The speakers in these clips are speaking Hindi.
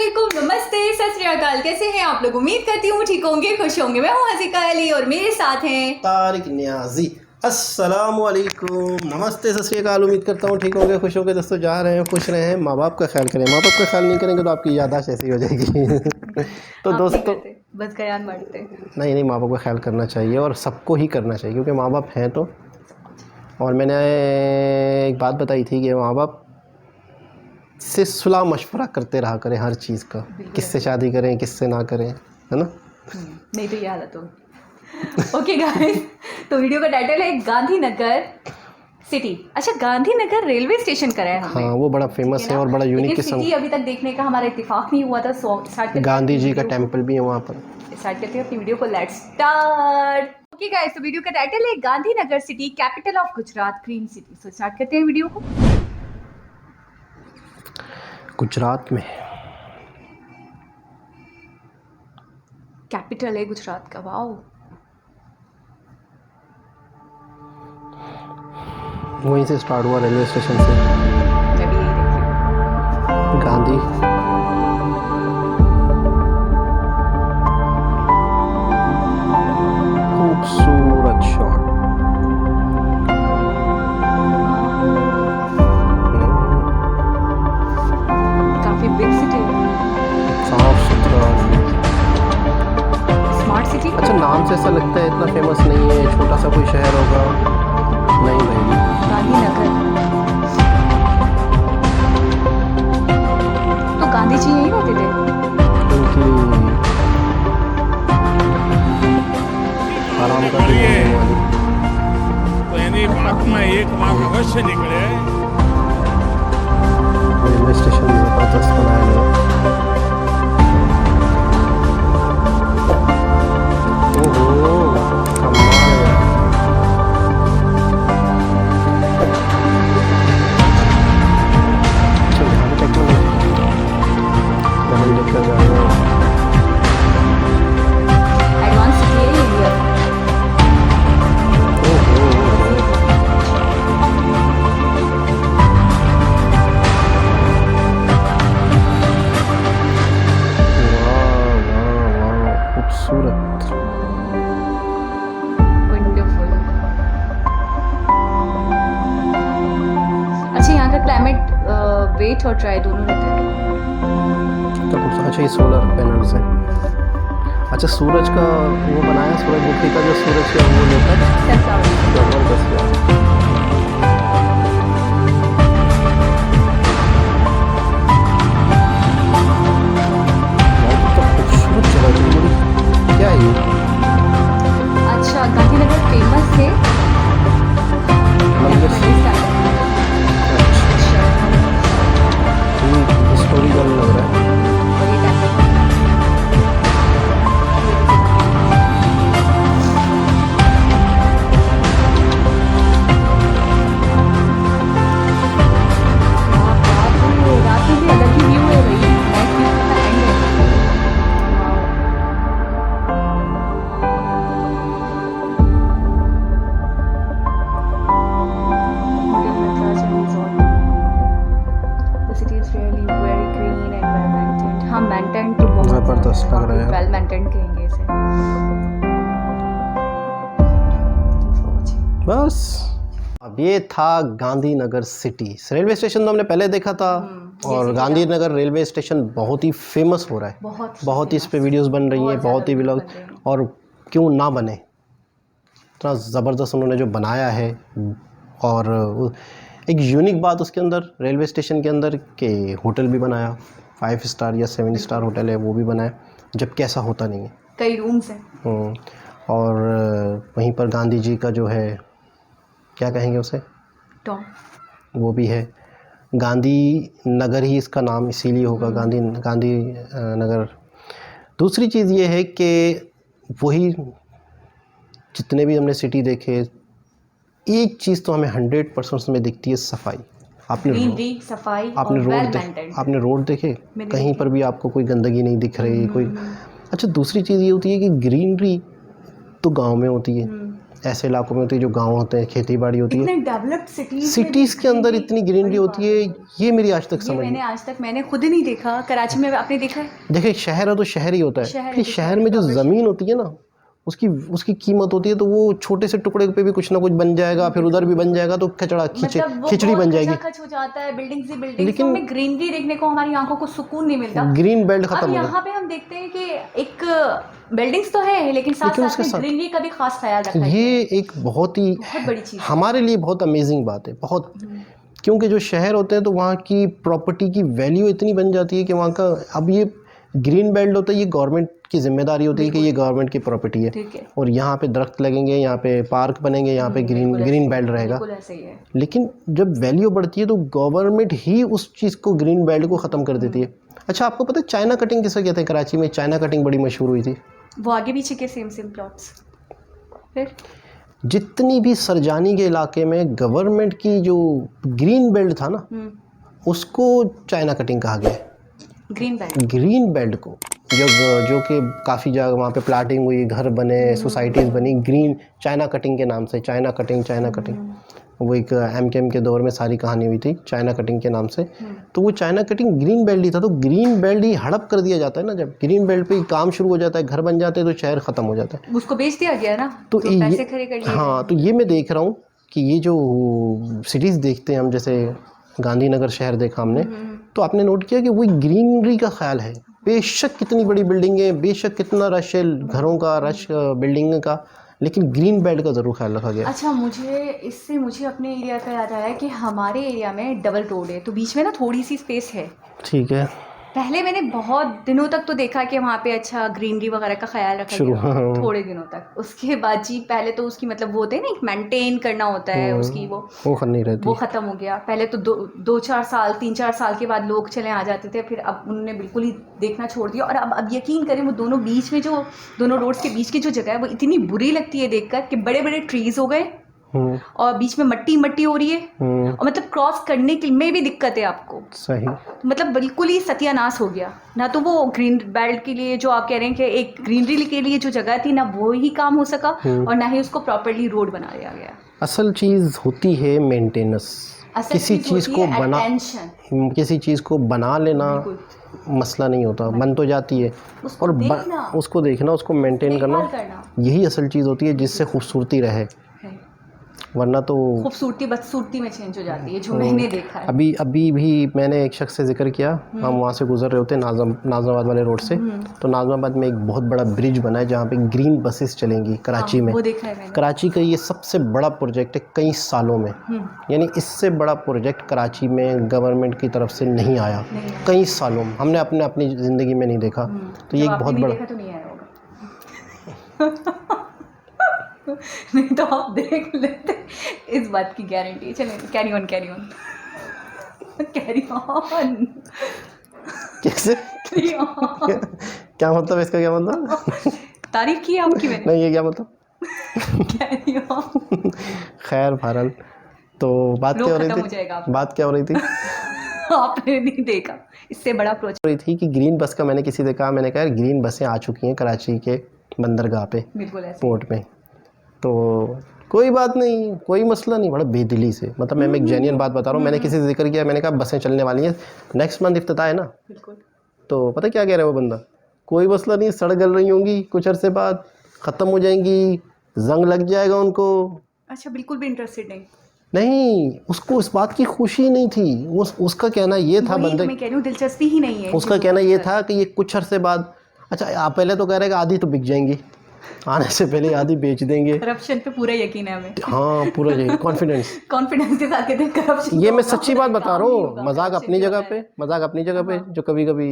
अस्सलामुअलैकुम, नमस्ते, सत श्री अकाल। कैसे हैं आप लोग? उम्मीद करती हूँ ठीक होंगे, खुश होंगे। मैं हूँ हसीका अली और मेरे साथ हैं तारिक न्याजी। अस्सलामुअलैकुम, नमस्ते, सत श्री अकाल। उम्मीद करता हूँ ठीक होंगे, खुश होंगे। दोस्तों जा रहे हैं, खुश रहे हैं, माँ बाप का ख्याल करें। माँ बाप का ख्याल नहीं करेंगे तो आपकी याददाश्त ऐसी हो जाएगी। तो आप दोस्तों नहीं करते, बस बयान मारते। नहीं, माँ बाप का ख्याल करना चाहिए और सबको ही करना चाहिए, क्योंकि माँ बाप हैं तो। और मैंने एक बात बताई थी कि माँ बाप से सुलह मशवरा करते रहा करें हर चीज़ का, किससे शादी करें, किससे ना करें, है ना। नहीं तो ये हालत हो। ओके गाइस, तो वीडियो का टाइटल है गांधीनगर सिटी। अच्छा, गांधीनगर रेलवे स्टेशन करा है हमने। हाँ, वो बड़ा फेमस है और बड़ा यूनिक किस्म। सिटी अभी तक देखने का हमारा इत्तेफाक नहीं हुआ था। गांधी जी का टेम्पल भी है वहाँ पर। स्टार्ट करते हैं अपनी वीडियो को। Let's start. ओके गाइस, तो वीडियो का टाइटल है Gandhinagar city, capital of Gujarat, green city. So start करते हैं वीडियो को। गुजरात में कैपिटल है गुजरात का। वाओ, वहीं से स्टार्ट हुआ, रेलवे स्टेशन से। मैं भी यही देख रही हूँ। गांधी खूबसूरत शॉट। काफी बिग सिटी है, साफ सुथरा। Smart city. अच्छा, नाम से ऐसा लगता है इतना फेमस नहीं है, छोटा सा कोई शहर होगा। नहीं भाई, गांधीनगर तो गांधी जी यहीं रहते थे। उनकी आराम का दिन होने वाली। तो यानी बात में एक बात अवश्य निकले। रेलवे स्टेशन जबरदस्त बनाया गया। ओहो, कमाल है। अच्छा, यहाँ पे टेक्नोलॉजी डबल डेकर गाड़ी है। एडवांस सिटी है इंडिया। ओहो, वाह वाह वाह, खूबसूरत। वंडरफुल। अच्छा, यहाँ का क्लाइमेट वेट और ड्राई दोनों रहता है। अच्छा, ये सोलर पैनल्स है। अच्छा, सूरज का वो बनाया, सूरजमुखी का जो सूरज का वो लेता है। सनफ्लावर। जबरदस्त यार। यार, कितना खूबसूरत जगह है ये। क्या है ये? अच्छा, गांधीनगर फेमस है मंदिर से हिस्टोरिकल लग रहा है। रात में भी अलग ही व्यू है भाई। नाइट व्यू का एंड है। The city is really very green and well maintained. हाँ, maintained तो बहुत जबरदस्त लग रहा है। well maintained कहेंगे इसे। बस, अब ये था गांधीनगर सिटी। रेलवे स्टेशन तो हमने पहले देखा था। और गांधीनगर रेलवे स्टेशन बहुत ही फेमस हो रहा है। बहुत ही इस पे वीडियोस बन रही हैं, बहुत ही व्लॉग। और क्यों ना बने, इतना ज़बरदस्त उन्होंने जो बनाया है। और एक यूनिक बात उसके अंदर, रेलवे स्टेशन के अंदर, के होटल भी बनाया। 5 स्टार या 7 स्टार होटल है, वो भी बनाया, जबकि ऐसा होता नहीं है। कई रूम्स हैं। और वहीं पर गांधी जी का जो है, क्या कहेंगे उसे, टॉम, वो भी है। गांधी नगर ही इसका नाम इसीलिए होगा, गांधी नगर। दूसरी चीज़ ये है कि वही जितने भी हमने सिटी देखे, एक चीज़ तो हमें 100% में दिखती है, सफाई। ग्रीनरी, सफाई और वेल मेंटेन्ड। आपने रोड देखे, कहीं पर भी आपको कोई गंदगी नहीं दिख रही कोई। अच्छा, दूसरी चीज़ ये होती है कि ग्रीनरी तो गांव में होती है, ऐसे इलाकों में होती है जो गाँव होते हैं, खेती बाड़ी होती है। इतने डेवलप्ड सिटीज़ के अंदर इतनी ग्रीनरी होती है, ये मेरी आज तक समझ मैंने आज तक मैंने खुद नहीं देखा। कराची में आपने देखा है? देखिए शहर है तो शहर ही होता है, लेकिन शहर में जो ज़मीन होती है ना उसकी कीमत होती है, तो वो छोटे से टुकड़े पे भी कुछ ना कुछ बन जाएगा, फिर उधर भी बन जाएगा, तो खिचड़ी बन जाएगी। खच हो जाता है, बिल्डिंग्स ही बिल्डिंग्स, लेकिन हमें ग्रीनरी देखने को हमारी आंखों को सुकून नहीं मिलता। ग्रीन बेल्ट खत्म हो गया। यहाँ पे हम देखते हैं कि एक बिल्डिंग्स तो है, लेकिन साथ साथ ग्रीनरी का भी खास ख्याल रखा है। ये एक बहुत बड़ी चीज़ हमारे लिए बहुत अमेजिंग बात है, बहुत। क्योंकि जो शहर होते हैं तो वहाँ की प्रॉपर्टी की वैल्यू इतनी बन जाती है कि वहाँ का, अब ये ग्रीन बेल्ट होता है, ये गवर्नमेंट की जिम्मेदारी होती है कि ये गवर्नमेंट की प्रॉपर्टी है, और यहाँ पे दरख्त लगेंगे, यहाँ पे पार्क बनेंगे, यहाँ पे ग्रीन बेल्ट रहेगा। लेकिन जब वैल्यू बढ़ती है तो गवर्नमेंट ही उस चीज़ को, ग्रीन बेल्ट को ख़त्म कर देती है। अच्छा, आपको पता है चाइना कटिंग किसे कहते हैं? कराची में चाइना कटिंग बड़ी मशहूर हुई थी। वो आगे पीछे के सेम प्लॉट्स। फिर जितनी भी सरजानी के इलाके में गवर्नमेंट की जो ग्रीन बेल्ट था ना, उसको चाइना कटिंग कहा गया है। ग्रीन बेल्ट को जो कि काफ़ी जगह वहाँ पे प्लाटिंग हुई, घर बने, सोसाइटीज़ बनी ग्रीन चाइना कटिंग के नाम से। चाइना कटिंग वो एक एमकेएम के दौर में सारी कहानी हुई थी चाइना कटिंग के नाम से। तो वो चाइना कटिंग ग्रीन बेल्ट ही था। तो ग्रीन बेल्ट ही हड़प कर दिया जाता है ना, जब ग्रीन बेल्ट पे काम शुरू हो जाता है, घर बन जाते हैं, तो शहर ख़त्म हो जाता है, उसको बेच दिया गया ना, तो पैसे खड़े कर लिए। हाँ, तो ये मैं देख रहा हूँ कि ये जो सिटीज़ देखते हैं हम, जैसे गांधीनगर शहर देखा हमने, तो आपने नोट किया कि वही ग्रीनरी का ख्याल है। बेशक कितनी बड़ी बिल्डिंग है, बेशक कितना रश है घरों का, रश बिल्डिंग का, लेकिन ग्रीन बेल्ट का ज़रूर ख्याल रखा गया। अच्छा, मुझे अपने एरिया का याद आया कि हमारे एरिया में डबल रोड है, तो बीच में ना थोड़ी सी स्पेस है। ठीक है। पहले मैंने बहुत दिनों तक तो देखा कि वहाँ पे अच्छा ग्रीनरी वगैरह का ख्याल रखा गया, थोड़े दिनों तक। उसके बाद जी पहले तो उसकी मतलब वो होते हैं ना, मेंटेन करना होता है उसकी, वो नहीं रहती, वो ख़त्म हो गया। पहले तो 2-4 साल 3-4 साल के बाद लोग चले आ जाते थे, फिर अब उन्होंने बिल्कुल ही देखना छोड़ दिया। और अब यकीन करें, वो दोनों बीच में जो दोनों रोड्स के बीच की जो जगह है वो इतनी बुरी लगती है देखकर कि बड़े बड़े ट्रीज़ हो गए और बीच में मट्टी हो रही है, और मतलब क्रॉस करने के में भी दिक्कत है आपको। सही, मतलब बिल्कुल ही सत्यानाश हो गया ना। तो वो ग्रीन बेल्ट के लिए जो आप कह रहे हैं कि एक ग्रीनरी के लिए जो जगह थी ना, वो ही काम हो सका, और ना ही उसको प्रॉपर्ली रोड बना दिया गया। असल चीज़ होती है मेंटेनेंस। किसी चीज़ को बना लेना मसला नहीं होता, बन तो जाती है, और उसको देखना, उसको मेंटेन करना, यही असल चीज़ होती है जिससे खूबसूरती रहे। वरना तो खूबसूरती बदसूरती में चेंज हो जाती है, जो मैंने देखा है। अभी भी मैंने एक शख्स से जिक्र किया, हम वहाँ से गुजर रहे होते नाज़माबाद वाले रोड से, तो नाज़माबाद में एक बहुत बड़ा ब्रिज बना है जहाँ पे ग्रीन बसेस चलेंगी कराची में। वो देखा है मैंने। कराची का ये सबसे बड़ा प्रोजेक्ट है कई सालों में, यानी इससे बड़ा प्रोजेक्ट कराची में गवर्नमेंट की तरफ से नहीं आया कई सालों में। हमने अपनी ज़िंदगी में नहीं देखा, तो ये एक बहुत बड़ा नहीं तो आप देख लेते, इस बात की गारंटी। चलिए, कैरी ऑन कैसे क्या मतलब इसका, क्या मतलब? तारीफ की आपकी मैंने। नहीं, ये क्या मतलब? Carry on. खैर बहरहाल, तो बात क्या हो रही थी? आपने नहीं देखा, इससे बड़ा प्रोजेक्ट रही थी कि ग्रीन बस का, मैंने किसी से कहा, मैंने कहा ग्रीन बसें आ चुकी हैं कराची के बंदरगाह पे, पोर्ट में, तो कोई बात नहीं, कोई मसला नहीं, बड़ा बेदिली से, मतलब मैं एक जेन्युइन बात बता रहा हूँ। मैंने किसी से जिक्र किया, मैंने कहा बसें चलने वाली हैं, नेक्स्ट मंथ इफ्तिताह है ना, तो पता क्या कह रहा है वो बंदा, कोई मसला नहीं, सड़ गल रही होंगी, कुछ अरसे बाद ख़त्म हो जाएंगी, जंग लग जाएगा उनको। अच्छा, बिल्कुल भी इंटरेस्टेड नहीं, उसको इस बात की खुशी नहीं थी। उसका कहना ये था, बंदे मैं कह रही हूँ दिलचस्पी ही नहीं है। उसका कहना ये था कि ये कुछ अरसे बाद, अच्छा आप पहले तो कह रहे हैं कि आधी तो बिक जाएंगी, आने से पहले आधी बेच देंगे। करप्शन पे पूरा यकीन है हमें। हाँ, पूरा यकीन, कॉन्फिडेंस के साथ कहते हैं करप्शन। ये मैं सच्ची बात बता रहा हूँ, मजाक अपनी जगह पे जो कभी कभी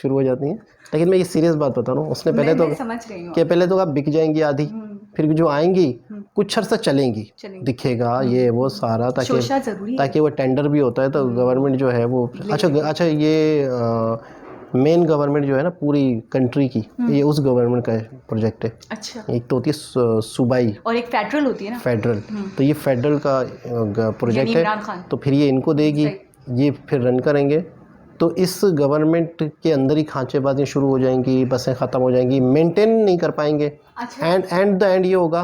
शुरू हो जाती है, लेकिन मैं ये सीरियस बात बता रहा हूँ। उसने पहले तो आप बिक जाएंगी आधी, फिर जो आएंगी कुछ अर्सा चलेंगी, दिखेगा ये वो सारा, ताकि वो टेंडर भी होता है, तो गवर्नमेंट जो है वो, अच्छा ये मेन गवर्नमेंट जो है ना पूरी कंट्री की, ये उस गवर्नमेंट का प्रोजेक्ट है। अच्छा, एक तो होती है सूबाई और एक फेडरल होती है ना, फेडरल, तो ये फेडरल का प्रोजेक्ट है, तो फिर ये इनको देगी, ये फिर रन करेंगे, तो इस गवर्नमेंट के अंदर ही खांचेबाजियाँ शुरू हो जाएंगी, बसें ख़त्म हो जाएंगी, मेंटेन नहीं कर पाएंगे। अच्छा। एंड द एंड ये होगा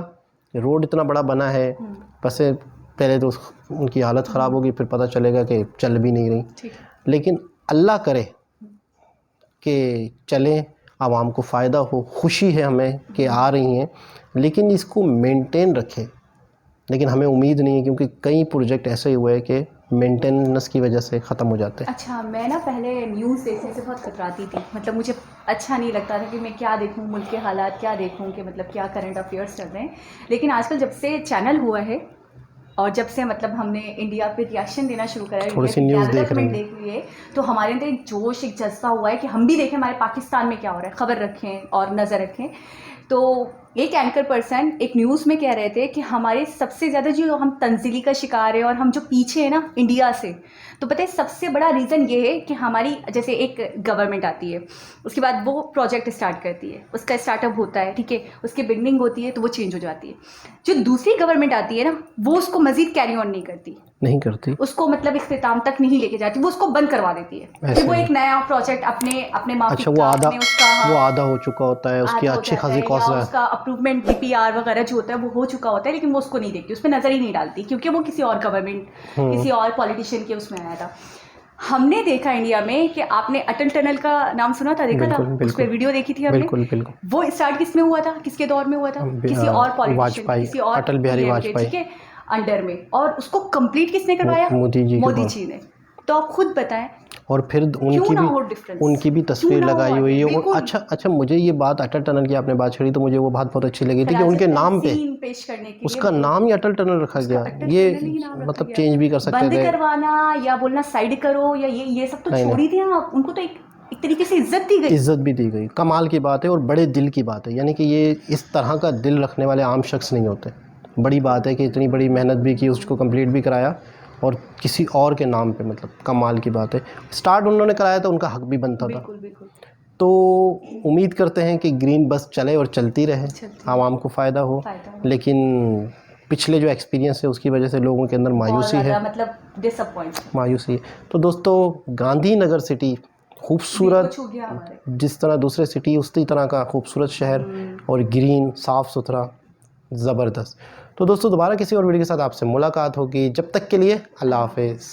रोड इतना बड़ा बना है, बसें पहले तो उनकी हालत ख़राब होगी, फिर पता चलेगा कि चल भी नहीं रही। ठीक है। लेकिन अल्लाह करे कि चलें, आवाम को फ़ायदा हो, खुशी है हमें कि आ रही हैं, लेकिन इसको मेंटेन रखें। लेकिन हमें उम्मीद नहीं है, क्योंकि कई प्रोजेक्ट ऐसे हुए हैं कि मेंटेनेंस की वजह से ख़त्म हो जाते हैं। अच्छा, मैं ना पहले न्यूज़ देखने से बहुत कतराती थी, मतलब मुझे अच्छा नहीं लगता था कि मैं क्या देखूं, मुल्क के हालात क्या देखूं, कि मतलब क्या करंट अफेयर्स चल रहे हैं। लेकिन आजकल जब से चैनल हुआ है और जब से मतलब हमने इंडिया पे रिएक्शन देना शुरू करा है, थोड़ी सी न्यूज़ देख रहे हैं, देख रही है, तो हमारे अंदर एक जोश, एक जज्बा हुआ है कि हम भी देखें हमारे पाकिस्तान में क्या हो रहा है, खबर रखें और नज़र रखें। तो एक एंकर पर्सन एक न्यूज़ में कह रहे थे कि हमारे सबसे ज़्यादा जो हम तंजीली का शिकार है और हम जो पीछे हैं ना इंडिया से, तो पता है सबसे बड़ा रीज़न ये है कि हमारी जैसे एक गवर्नमेंट आती है, उसके बाद वो प्रोजेक्ट स्टार्ट करती है, उसका स्टार्टअप होता है, ठीक है, उसकी बिगनिंग होती है, तो वो चेंज हो जाती है। जो दूसरी गवर्नमेंट आती है ना, वो उसको मज़ीद कैरी ऑन नहीं करती, उसको मतलब इख्तिताम तक नहीं लेके जाती, वो उसको बंद करवा देती है। फिर वो एक नया प्रोजेक्ट अपने माफिक अच्छा, वो आधा हो चुका होता है, उसकी अच्छी खासी कॉस्ट है, उसका अप्रूवमेंट DPR वगैरह जो होता है वो हो चुका होता है, लेकिन वो उसको नहीं देखती, उस पर नज़र ही नहीं डालती, क्योंकि वो किसी और गवर्नमेंट, किसी और पॉलिटिशियन के उसमें आया था। हमने देखा इंडिया में कि आपने अटल टनल का नाम सुना था, देखा था, उस पर वीडियो देखी थी हमने। बिल्कुल। वो स्टार्ट किसमें हुआ था, किसके दौर में हुआ था? किसी और पॉलिटिशियन, किसी और अटल बिहारी PM के, वाजपेयी, ठीक है, अंडर में। और उसको कंप्लीट किसने करवाया? मोदी जी ने। तो आप खुद बताएं, और फिर उनकी भी तस्वीर लगाई हुई है। अच्छा, मुझे ये बात अटल टनल की आपने बात छेड़ी, तो मुझे वो बात बहुत अच्छी लगी थी कि उनके नाम पे पेश करने के उसका नाम ही अटल टनल रखा गया। ये मतलब चेंज भी कर सकते थे, बंद करवाना या बोलना साइड करो या ये सब तो छोड़ ही दिया आप, उनको तो एक तरीके से इज्जत दी गई, इज्जत भी दी गई। कमाल की बात है और बड़े दिल की बात है, यानी कि ये इस तरह का दिल रखने वाले आम शख्स नहीं होते। बड़ी बात है कि इतनी बड़ी मेहनत भी की, उसको कंप्लीट भी कराया और किसी और के नाम पे, मतलब कमाल की बात है। स्टार्ट उन्होंने कराया तो उनका हक भी बनता था। बिल्कुल। तो उम्मीद करते हैं कि ग्रीन बस चले और चलती रहे, आवाम को फ़ायदा हो। लेकिन पिछले जो एक्सपीरियंस है उसकी वजह से लोगों के अंदर मायूसी है, मतलब मायूसी है। तो दोस्तों, गांधीनगर सिटी खूबसूरत, जिस तरह दूसरे सिटी उसी तरह का खूबसूरत शहर, और ग्रीन, साफ़ सुथरा, ज़बरदस्त। तो दोस्तों, दोबारा किसी और वीडियो के साथ आपसे मुलाकात होगी। जब तक के लिए अल्लाह हाफ़िज़।